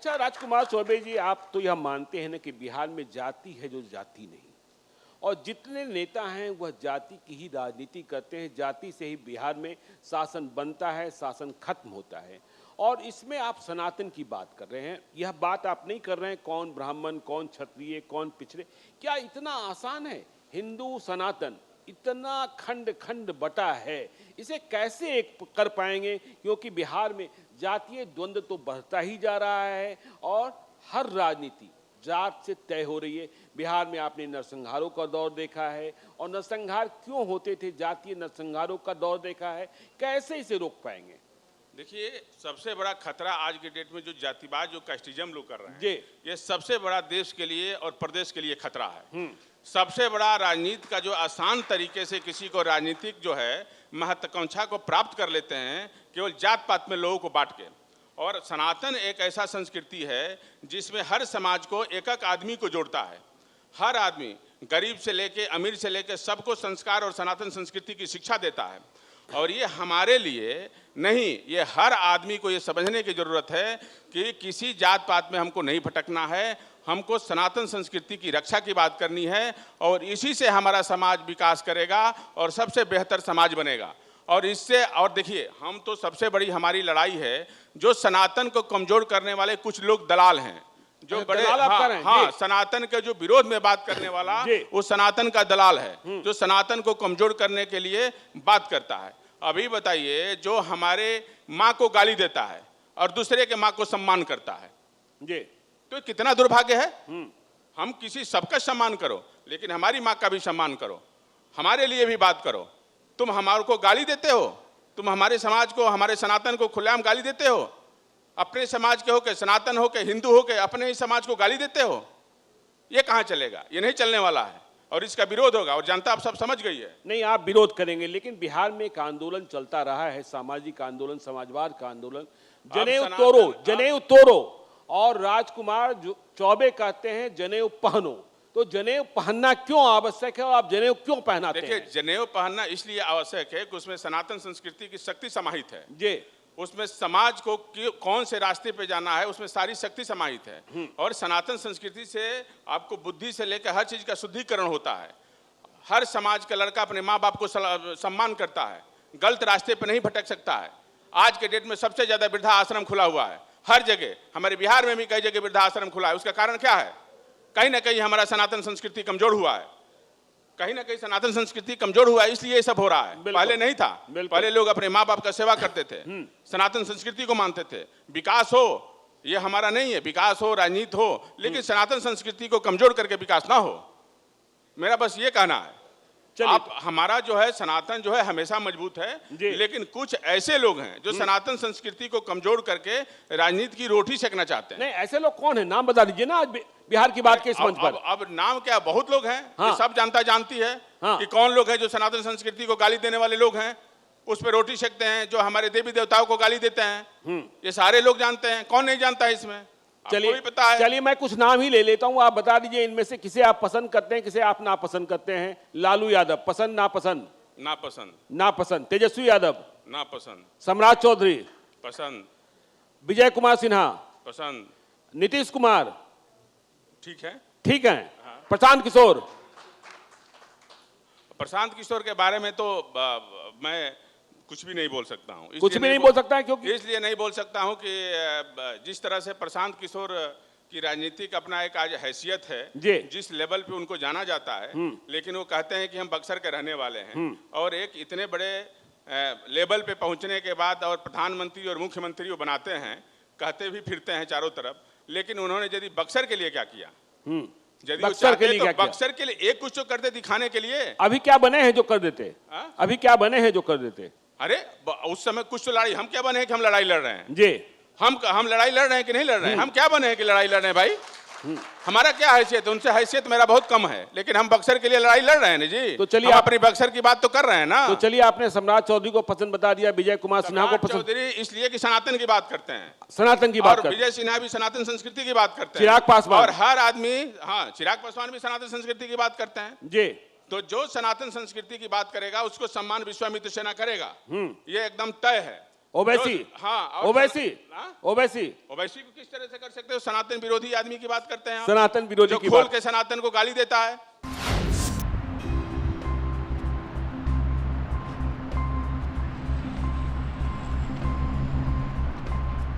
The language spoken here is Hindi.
अच्छा राजकुमार चौबे जी, आप तो यह मानते हैं ना कि बिहार में जाति है जो जाति नहीं, और जितने नेता हैं वह जाति की ही राजनीति करते हैं। जाति से ही बिहार में शासन बनता है, शासन खत्म होता है। और इसमें आप सनातन की बात कर रहे हैं, यह बात आप नहीं कर रहे हैं कौन ब्राह्मण, कौन क्षत्रिय, कौन पिछड़े। क्या इतना आसान है? हिंदू सनातन इतना खंड खंड बटा है, इसे कैसे एक कर पाएंगे? क्योंकि बिहार में जातीय द्वंद्व तो बढ़ता ही जा रहा है और हर राजनीति जात से तय हो रही है। बिहार में आपने नरसंहारों का दौर देखा है, और नरसंहार क्यों होते थे, जातीय नरसंहारों का दौर देखा है। कैसे इसे रोक पाएंगे? देखिए, सबसे बड़ा खतरा आज के डेट में जो जातिवाद, जो कास्टिज्म लोग कर रहे हैं, जी, ये सबसे बड़ा देश के लिए और प्रदेश के लिए खतरा है। सबसे बड़ा राजनीति का जो आसान तरीके से किसी को राजनीतिक जो है महत्वाकांक्षा को प्राप्त कर लेते हैं, केवल जात पात में लोगों को बांट के। और सनातन एक ऐसा संस्कृति है जिसमें हर समाज को एक एक आदमी को जोड़ता है। हर आदमी, गरीब से लेके अमीर से लेके सबको संस्कार और सनातन संस्कृति की शिक्षा देता है। और ये हमारे लिए नहीं, ये हर आदमी को ये समझने की ज़रूरत है कि किसी जात पात में हमको नहीं भटकना है, हमको सनातन संस्कृति की रक्षा की बात करनी है, और इसी से हमारा समाज विकास करेगा और सबसे बेहतर समाज बनेगा। और इससे, और देखिए, हम तो सबसे बड़ी हमारी लड़ाई है जो सनातन को कमजोर करने वाले कुछ लोग दलाल हैं, जो बड़े हाँ सनातन के जो विरोध में बात करने वाला वो सनातन का दलाल है, जो सनातन को कमजोर करने के लिए बात करता है। अभी बताइए, जो हमारे माँ को गाली देता है और दूसरे के माँ को सम्मान करता है, जी, तो कितना दुर्भाग्य है। हम किसी सबका सम्मान करो, लेकिन हमारी माँ का भी सम्मान करो, हमारे लिए भी बात करो। तुम हमारे को गाली देते हो, तुम हमारे समाज को, हमारे सनातन को खुलेआम गाली देते हो। अपने समाज के हो के, सनातन हो के, हिंदू हो के, अपने ही समाज को गाली देते हो। ये कहाँ चलेगा? ये नहीं चलने वाला है, और इसका विरोध होगा, और जनता आप सब समझ गई है। नहीं, आप विरोध करेंगे, लेकिन बिहार में एक आंदोलन चलता रहा है, सामाजिक आंदोलन, समाजवाद का आंदोलन। जनेऊ तोड़ो, जनेऊ तोड़ो, और राजकुमार चौबे कहते हैं जनेऊ पहनो। तो जनेऊ पहनना क्यों आवश्यक है, और आप जनेऊ क्यों पहनाते हैं? देखिए, जनेऊ पहनना इसलिए आवश्यक है कि उसमें सनातन संस्कृति की शक्ति समाहित है जी। उसमें समाज को कौन से रास्ते पे जाना है, उसमें सारी शक्ति समाहित है। और सनातन संस्कृति से आपको बुद्धि से लेकर हर चीज का शुद्धिकरण होता है। हर समाज का लड़का अपने माँ बाप को सम्मान करता है, गलत रास्ते पे नहीं भटक सकता है। आज के डेट में सबसे ज्यादा वृद्धा आश्रम खुला हुआ है हर जगह, हमारे बिहार में भी कई जगह वृद्धा आश्रम खुला है। उसका कारण क्या है? कहीं ना कहीं हमारा सनातन संस्कृति कमजोर हुआ है, कहीं ना कहीं सनातन संस्कृति कमजोर हुआ है, इसलिए ये सब हो रहा है। पहले नहीं था, पहले लोग अपने माँ बाप का सेवा करते थे, सनातन संस्कृति को मानते थे। विकास हो, ये हमारा नहीं है, विकास हो, राजनीति हो, लेकिन सनातन संस्कृति को कमजोर करके विकास ना हो। मेरा बस ये कहना है। आप, हमारा जो है सनातन जो है हमेशा मजबूत है, लेकिन कुछ ऐसे लोग हैं जो सनातन संस्कृति को कमजोर करके राजनीति की रोटी सेकना चाहते हैं। नहीं, ऐसे लोग कौन है? नाम बता दीजिए ना आज बिहार की बात के इस मंच पर। अब नाम क्या, बहुत लोग हैं। हाँ। सब जनता जानती है कि कौन लोग हैं जो सनातन संस्कृति को गाली देने वाले लोग हैं, उस पर रोटी सेकते हैं, जो हमारे देवी देवताओं को गाली देते हैं। ये सारे लोग जानते हैं, कौन नहीं जानता है इसमें? चलिए पता है। चलिए मैं कुछ नाम ही ले लेता हूं, आप बता दीजिए इनमें से किसे आप पसंद करते हैं, किसे आप नापसंद करते हैं। लालू यादव पसंद, नापसंद? नापसंद। नापसंद। तेजस्वी यादव? नापसंद। सम्राट चौधरी? पसंद। विजय कुमार सिन्हा? पसंद। नीतीश कुमार? ठीक है, ठीक है। प्रशांत किशोर? प्रशांत किशोर के बारे में तो मैं कुछ भी नहीं बोल सकता हूँ। कुछ भी नहीं बोल सकता है क्योंकि इसलिए नहीं बोल सकता हूँ कि जिस तरह से प्रशांत किशोर की राजनीतिक अपना एक आज हैसियत है, जिस लेवल पे उनको जाना जाता है, लेकिन वो कहते हैं कि हम बक्सर के रहने वाले हैं, और एक इतने बड़े लेवल पे पहुंचने के बाद और प्रधानमंत्री और मुख्यमंत्री वो बनाते हैं, कहते भी फिरते हैं चारों तरफ। लेकिन उन्होंने यदि बक्सर के लिए क्या किया, यदि बक्सर के लिए तो क्या बक्सर के लिए एक कुछ तो करते दिखाने के लिए। अभी क्या बने हैं जो कर देते? अभी क्या बने हैं जो कर देते? अरे उस समय कुछ तो लड़ाई, हम क्या बने हैं कि हम लड़ाई लड़ रहे हैं? जी, हम लड़ाई लड़ रहे हैं कि नहीं लड़ रहे हैं? हम क्या बने हैं कि लड़ाई लड़ रहे हैं भाई? हमारा क्या हैसियत है? उनसे हैसियत मेरा बहुत कम है, लेकिन हम बक्सर के लिए लड़ाई लड़ रहे हैं ना जी। तो चलिए, हम अपनी बक्सर की बात तो कर रहे हैं ना। तो चलिए, आपने सम्राट चौधरी को पसंद बता दिया, विजय कुमार सिन्हा को पसंद। चौधरी इसलिए कि सनातन की बात करते हैं, सनातन की बात और करते हैं। विजय सिन्हा भी सनातन संस्कृति की बात करते हैं। चिराग पासवान? और हर आदमी, हाँ, चिराग पासवान भी सनातन संस्कृति की बात करते हैं जी। तो जो सनातन संस्कृति की बात करेगा उसको सम्मान विश्वामित्र सेना करेगा, ये एकदम तय है। ओवैसी? हाँ, ओवैसी? ओवैसी? ओवैसी को किस तरह से कर कर सकते हो, सनातन विरोधी आदमी की बात करते हैं आप, सनातन विरोधी जो की खोल बात। के सनातन को गाली देता है।